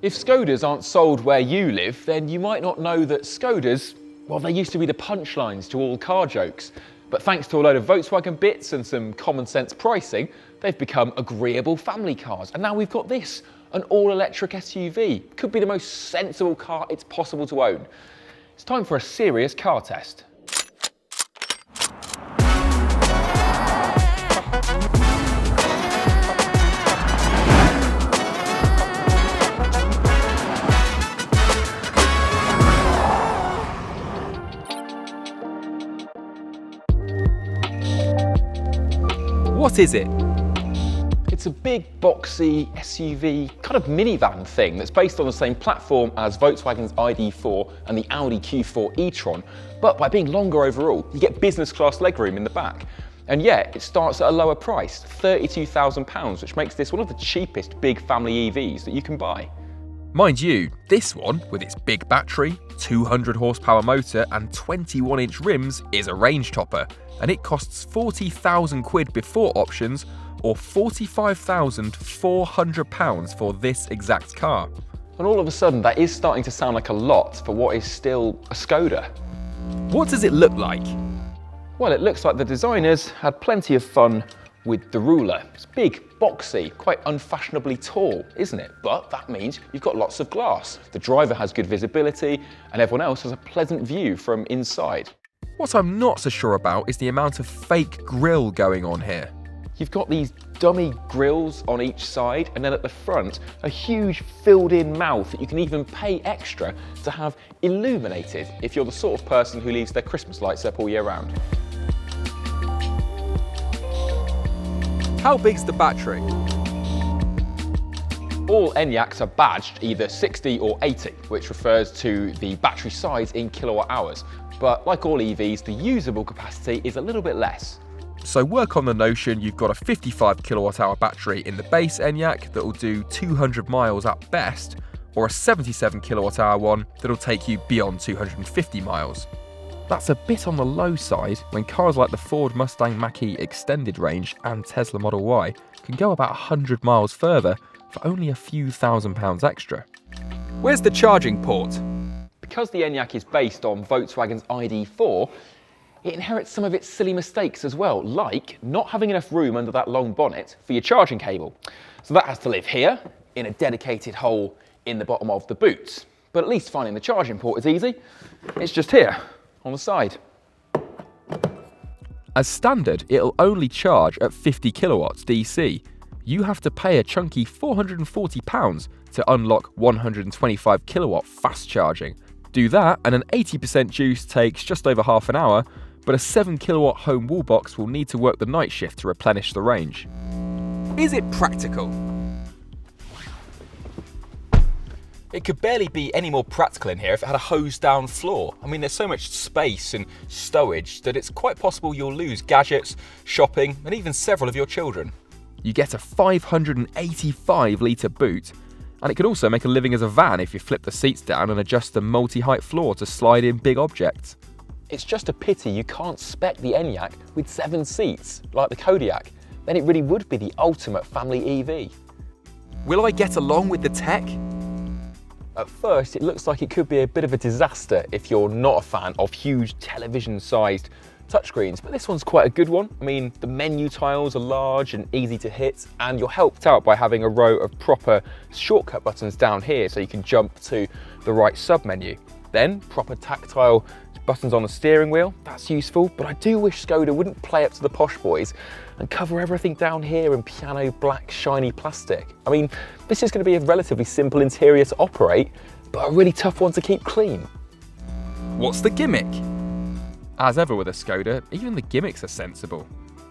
If Skodas aren't sold where you live, then you might not know that Skodas, well, they used to be the punchlines to all car jokes. But thanks to a load of Volkswagen bits and some common sense pricing, they've become agreeable family cars. And now we've got this, an all-electric SUV. Could be the most sensible car it's possible to own. It's time for a serious car test. What is it? It's a big, boxy SUV, kind of minivan thing that's based on the same platform as Volkswagen's ID.4 and the Audi Q4 e-tron, but by being longer overall, you get business class legroom in the back. And yet, it starts at a lower price, £32,000, which makes this one of the cheapest big family EVs that you can buy. Mind you, this one, with its big battery, 200 horsepower motor and 21-inch rims, is a range topper, and it costs 40,000 quid before options, or £45,400 for this exact car. And all of a sudden, that is starting to sound like a lot for what is still a Skoda. What does it look like? Well, it looks like the designers had plenty of fun with the ruler. It's big, boxy, quite unfashionably tall, isn't it? But that means you've got lots of glass. The driver has good visibility, and everyone else has a pleasant view from inside. What I'm not so sure about is the amount of fake grille going on here. You've got these dummy grills on each side, and then at the front, a huge filled-in mouth that you can even pay extra to have illuminated if you're the sort of person who leaves their Christmas lights up all year round. How big's the battery? All Enyaqs are badged either 60 or 80, which refers to the battery size in kilowatt hours. But like all EVs, the usable capacity is a little bit less. So work on the notion you've got a 55 kilowatt hour battery in the base Enyaq that will do 200 miles at best, or a 77 kilowatt hour one that'll take you beyond 250 miles. That's a bit on the low side when cars like the Ford Mustang Mach-E Extended Range and Tesla Model Y can go about 100 miles further for only a few £1,000s extra. Where's the charging port? Because the Enyaq is based on Volkswagen's ID.4, it inherits some of its silly mistakes as well, like not having enough room under that long bonnet for your charging cable. So that has to live here, in a dedicated hole in the bottom of the boot. But at least finding the charging port is easy. It's just here, on the side. As standard, it'll only charge at 50 kilowatts DC. You have to pay a chunky £440 to unlock 125 kilowatt fast charging. Do that and an 80% juice takes just over half an hour, but a 7 kilowatt home wall box will need to work the night shift to replenish the range. Is it practical? It could barely be any more practical in here if it had a hosed-down floor. I mean, there's so much space and stowage that it's quite possible you'll lose gadgets, shopping, and even several of your children. You get a 585-litre boot, and it can also make a living as a van if you flip the seats down and adjust the multi-height floor to slide in big objects. It's just a pity you can't spec the Enyaq with 7 seats, like the Kodiaq. Then it really would be the ultimate family EV. Will I get along with the tech? At first, it looks like it could be a bit of a disaster if you're not a fan of huge television-sized touchscreens, but this one's quite a good one. I mean, the menu tiles are large and easy to hit, and you're helped out by having a row of proper shortcut buttons down here so you can jump to the right sub-menu. Then, proper tactile buttons on the steering wheel, that's useful, but I do wish Skoda wouldn't play up to the posh boys and cover everything down here in piano black shiny plastic. I mean, this is going to be a relatively simple interior to operate, but a really tough one to keep clean. What's the gimmick? As ever with a Skoda, even the gimmicks are sensible.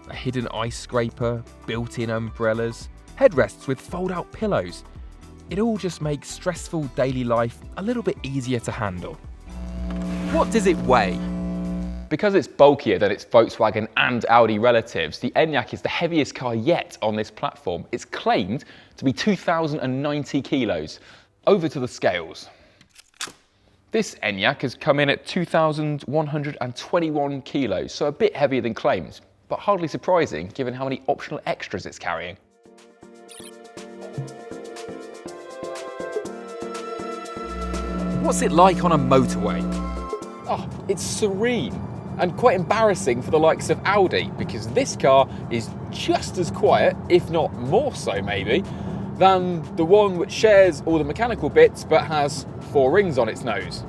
A hidden ice scraper, built-in umbrellas, headrests with fold-out pillows. It all just makes stressful daily life a little bit easier to handle. What does it weigh? Because it's bulkier than its Volkswagen and Audi relatives, the Enyaq is the heaviest car yet on this platform. It's claimed to be 2,090 kilos. Over to the scales. This Enyaq has come in at 2,121 kilos, so a bit heavier than claimed, but hardly surprising given how many optional extras it's carrying. What's it like on a motorway? Oh, it's serene and quite embarrassing for the likes of Audi, because this car is just as quiet, if not more so maybe, than the one which shares all the mechanical bits but has 4 rings on its nose.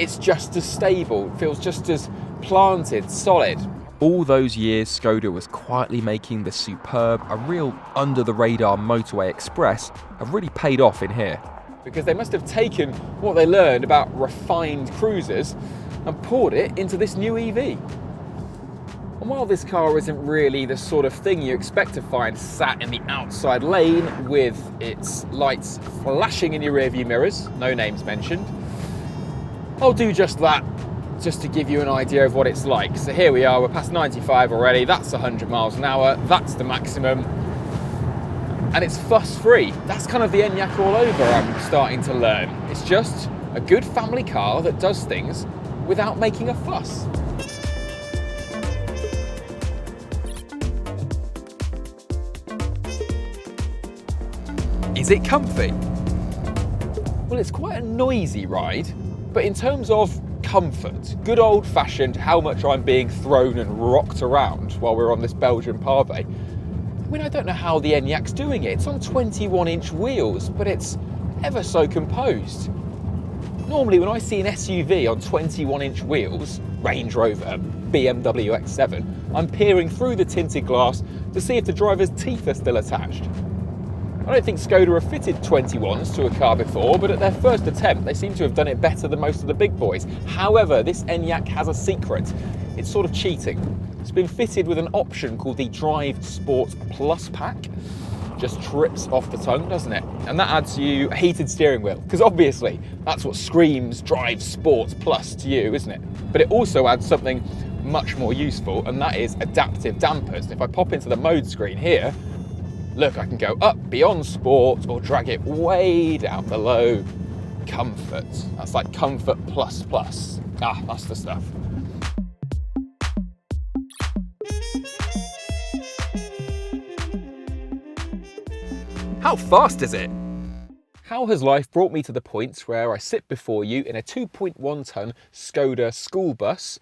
It's just as stable, it feels just as planted, solid. All those years Skoda was quietly making the superb, a real under-the-radar motorway express, have really paid off in here. Because they must have taken what they learned about refined cruisers and poured it into this new EV. And while this car isn't really the sort of thing you expect to find sat in the outside lane with its lights flashing in your rearview mirrors, no names mentioned, I'll do just that, just to give you an idea of what it's like. So here we are, we're past 95 already, that's 100 miles an hour, that's the maximum. And it's fuss-free. That's kind of the Enyaq all over, I'm starting to learn. It's just a good family car that does things without making a fuss. Is it comfy? Well, it's quite a noisy ride, but in terms of comfort, good old-fashioned how much I'm being thrown and rocked around while we're on this Belgian pave. I mean, I don't know how the Enyaq's doing it. It's on 21-inch wheels, but it's ever so composed. Normally, when I see an SUV on 21-inch wheels, Range Rover, BMW X7, I'm peering through the tinted glass to see if the driver's teeth are still attached. I don't think Skoda have fitted 21s to a car before, but at their first attempt, they seem to have done it better than most of the big boys. However, this Enyaq has a secret. It's sort of cheating. It's been fitted with an option called the Drive Sport Plus pack. Just trips off the tongue, doesn't it? And that adds you a heated steering wheel, because obviously that's what screams Drive Sport Plus to you, isn't it? But it also adds something much more useful, and that is adaptive dampers. And if I pop into the mode screen here, look, I can go up beyond sport or drag it way down below comfort. That's like comfort plus plus. Ah, that's the stuff. How fast is it? How has life brought me to the point where I sit before you in a 2.1 tonne Skoda school bus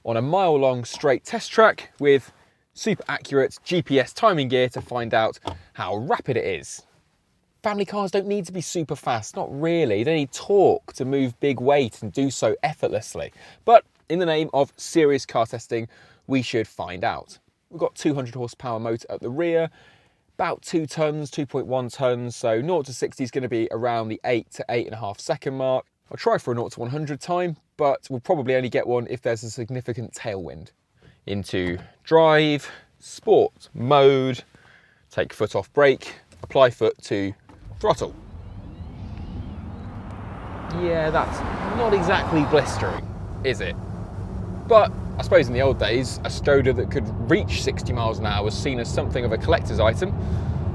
on a mile-long straight test track with super accurate GPS timing gear to find out how rapid it is? Family cars don't need to be super fast, not really. They need torque to move big weight and do so effortlessly. But in the name of serious car testing, we should find out. We've got 200 horsepower motor at the rear, about 2 tonnes, 2.1 tonnes, so 0 to 60 is going to be around the 8 to 8.5 second mark. I'll try for a 0 to 100 time, but we'll probably only get one if there's a significant tailwind. Into drive, sport mode, take foot off brake, apply foot to throttle. Yeah, that's not exactly blistering, is it? But I suppose in the old days, a Skoda that could reach 60 miles an hour was seen as something of a collector's item.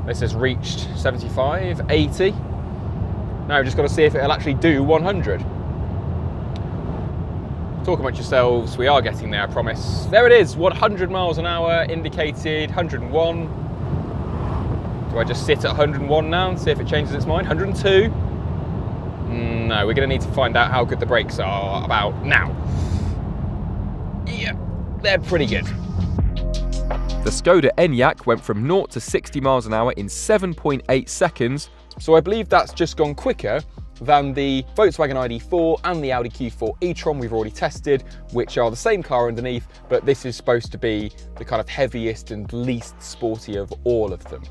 This has reached 75, 80. Now we've just got to see if it'll actually do 100. Talk amongst yourselves, we are getting there, I promise. There it is, 100 miles an hour, indicated 101. Do I just sit at 101 now and see if it changes its mind? 102? No, we're going to need to find out how good the brakes are about now. Yeah, they're pretty good. The Skoda Enyaq went from 0 to 60 miles an hour in 7.8 seconds. So I believe that's just gone quicker than the Volkswagen ID.4 and the Audi Q4 e-tron we've already tested, which are the same car underneath, but this is supposed to be the kind of heaviest and least sporty of all of them.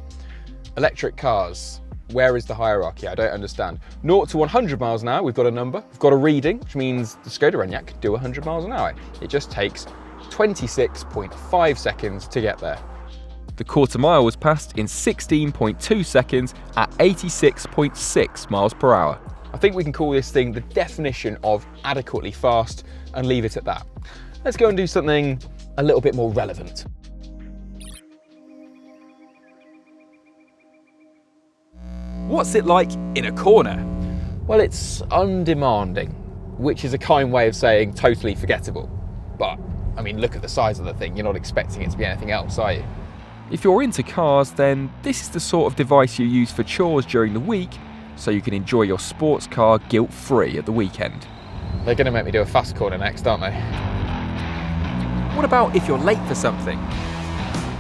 Electric cars, where is the hierarchy? I don't understand. 0 to 100 miles an hour, we've got a number, we've got a reading, which means the Skoda Enyaq can do 100 miles an hour. It just takes 26.5 seconds to get there. The quarter mile was passed in 16.2 seconds at 86.6 miles per hour. I think we can call this thing the definition of adequately fast and leave it at that. Let's go and do something a little bit more relevant. What's it like in a corner? Well, it's undemanding, which is a kind way of saying totally forgettable. But, I mean, look at the size of the thing. You're not expecting it to be anything else, are you? If you're into cars, then this is the sort of device you use for chores during the week, so you can enjoy your sports car guilt-free at the weekend. They're going to make me do a fast corner next, aren't they? What about if you're late for something?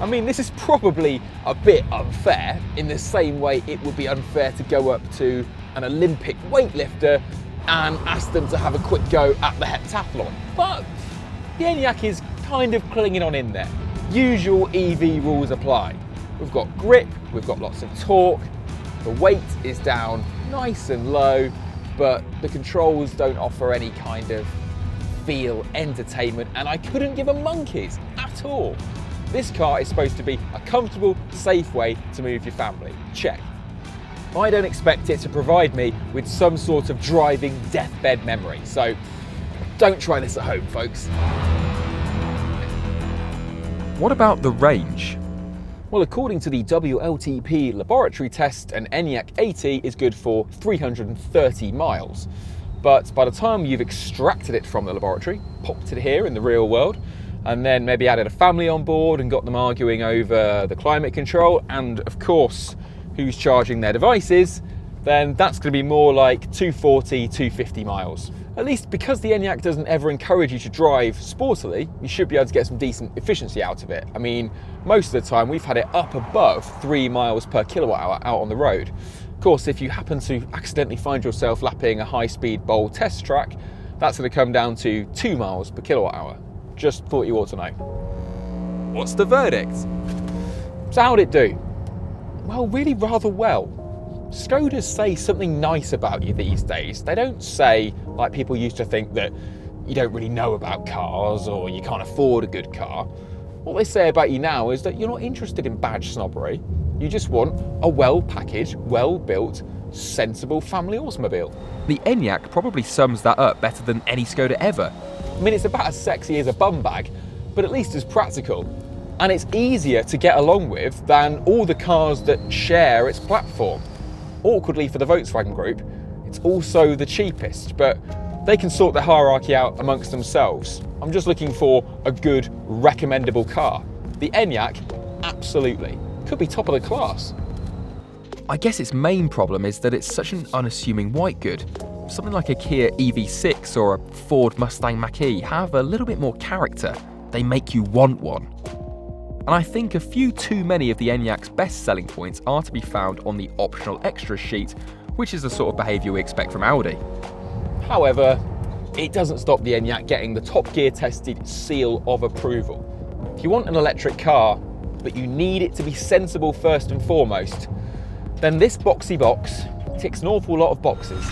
I mean, this is probably a bit unfair, in the same way it would be unfair to go up to an Olympic weightlifter and ask them to have a quick go at the heptathlon. But the Enyaq is kind of clinging on in there. Usual EV rules apply. We've got grip, we've got lots of torque, the weight is down nice and low, but the controls don't offer any kind of feel, entertainment, and I couldn't give a monkey's at all. This car is supposed to be a comfortable, safe way to move your family. Check. I don't expect it to provide me with some sort of driving deathbed memory, so don't try this at home, folks. What about the range? Well, according to the WLTP laboratory test, an Enyaq 80 is good for 330 miles. But by the time you've extracted it from the laboratory, popped it here in the real world, and then maybe added a family on board and got them arguing over the climate control and, of course, who's charging their devices, then that's going to be more like 240, 250 miles. At least because the Enyaq doesn't ever encourage you to drive sportily, you should be able to get some decent efficiency out of it. I mean, most of the time we've had it up above 3 miles per kilowatt hour out on the road. Of course, if you happen to accidentally find yourself lapping a high-speed bowl test track, that's going to come down to 2 miles per kilowatt hour. Just thought you ought to know. What's the verdict? So how'd it do? Well, really rather well. Skodas say something nice about you these days. They don't say, like people used to think, that you don't really know about cars or you can't afford a good car. What they say about you now is that you're not interested in badge snobbery. You just want a well-packaged, well-built, sensible family automobile. The Enyaq probably sums that up better than any Skoda ever. I mean, it's about as sexy as a bum bag, but at least as practical. And it's easier to get along with than all the cars that share its platform. Awkwardly for the Volkswagen group, it's also the cheapest, but they can sort the hierarchy out amongst themselves. I'm just looking for a good, recommendable car. The Enyaq, absolutely. Could be top of the class. I guess its main problem is that it's such an unassuming white good. Something like a Kia EV6 or a Ford Mustang Mach-E have a little bit more character. They make you want one. And I think a few too many of the Enyaq's best selling points are to be found on the optional extras sheet, which is the sort of behaviour we expect from Audi. However, it doesn't stop the Enyaq getting the Top Gear tested seal of approval. If you want an electric car, but you need it to be sensible first and foremost, then this boxy box ticks an awful lot of boxes.